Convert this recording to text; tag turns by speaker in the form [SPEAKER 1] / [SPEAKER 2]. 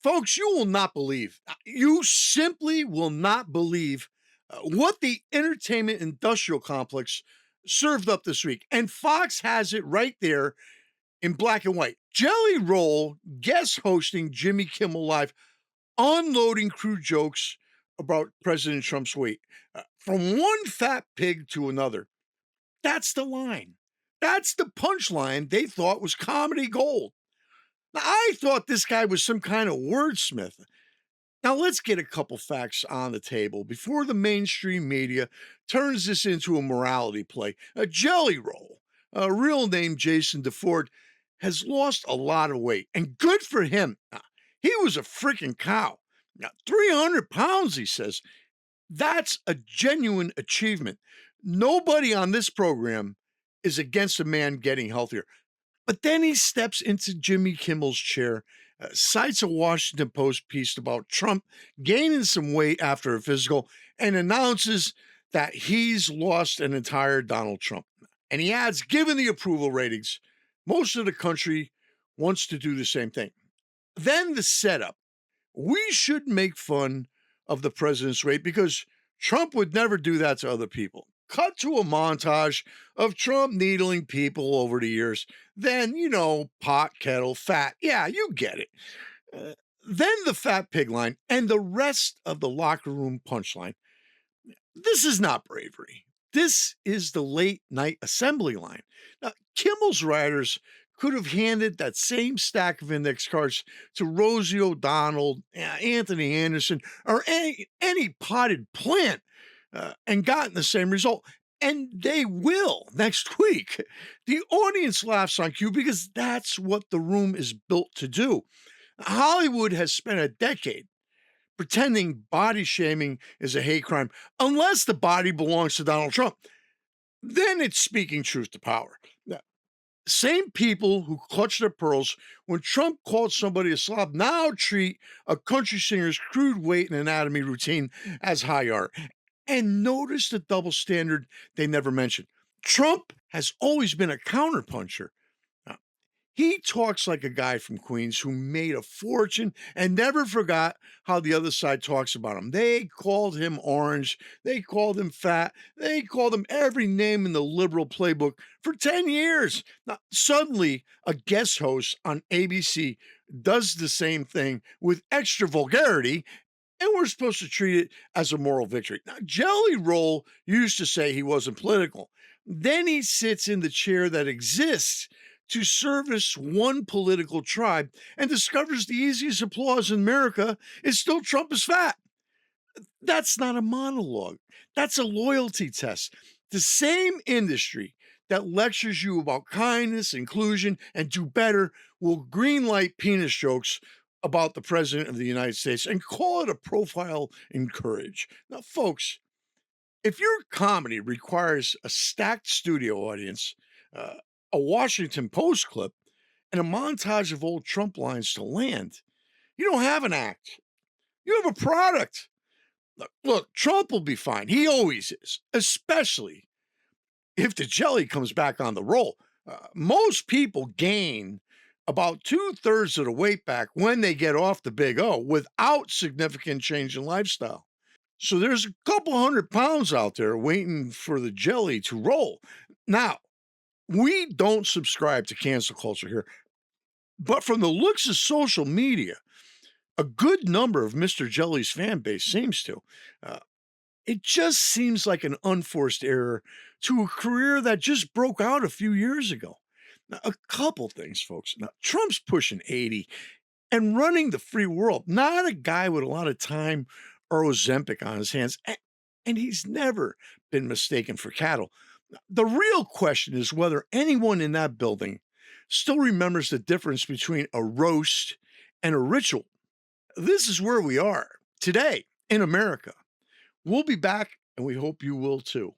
[SPEAKER 1] Folks, you simply will not believe what the entertainment industrial complex served up this week. And Fox has it right there in black and white. Jelly Roll guest hosting Jimmy Kimmel Live, unloading crude jokes about President Trump's weight. From one fat pig to another. That's the line. That's the punchline they thought was comedy gold. Now, I thought this guy was some kind of wordsmith. Now, let's get a couple facts on the table before the mainstream media turns this into a morality play. A Jelly Roll, a real name Jason DeFord, has lost a lot of weight, and good for him. He was a freaking cow. Now, 300 pounds, he says. That's a genuine achievement. Nobody on this program is against a man getting healthier. But then he steps into Jimmy Kimmel's chair, cites a Washington Post piece about Trump gaining some weight after a physical, and announces that he's lost an entire Donald Trump. And he adds, given the approval ratings, most of the country wants to do the same thing. Then the setup. We should make fun of the president's weight because Trump would never do that to other people. Cut to a montage of Trump needling people over the years. Then, pot, kettle, fat. Yeah, you get it. Then the fat pig line and the rest of the locker room punchline. This is not bravery. This is the late night assembly line. Now, Kimmel's writers could have handed that same stack of index cards to Rosie O'Donnell, Anthony Anderson, or any potted plant and gotten the same result. And they will next week. The audience laughs on cue because that's what the room is built to do. Hollywood has spent a decade pretending body shaming is a hate crime, unless the body belongs to Donald Trump. Then it's speaking truth to power. Same people who clutched their pearls when Trump called somebody a slob now treat a country singer's crude weight and anatomy routine as high art. And notice the double standard they never mentioned. Trump has always been a counterpuncher. He talks like a guy from Queens who made a fortune and never forgot how the other side talks about him. They called him orange. They called him fat. They called him every name in the liberal playbook for 10 years. Now, suddenly, a guest host on ABC does the same thing with extra vulgarity, and we're supposed to treat it as a moral victory. Now, Jelly Roll used to say he wasn't political. Then he sits in the chair that exists to service one political tribe and discovers the easiest applause in America is still Trump is fat. That's not a monologue. That's a loyalty test. The same industry that lectures you about kindness, inclusion, and do better will greenlight penis jokes about the president of the United States and call it a profile in courage. Now, folks, if your comedy requires a stacked studio audience, a Washington Post clip, and a montage of old Trump lines to land, you don't have an act. You have a product. Look, Trump will be fine. He always is, especially if the jelly comes back on the roll. Most people gain about 2/3 of the weight back when they get off the big O without significant change in lifestyle. So there's a couple 100 pounds out there waiting for the jelly to roll. Now, we don't subscribe to cancel culture here, but from the looks of social media, a good number of Mr. Jelly's fan base seems to. It just seems like an unforced error to a career that just broke out a few years ago. Now, a couple things, folks. Now, Trump's pushing 80 and running the free world, not a guy with a lot of time or Ozempic on his hands. And he's never been mistaken for cattle. The real question is whether anyone in that building still remembers the difference between a roast and a ritual. This is where we are today in America. We'll be back, and we hope you will too.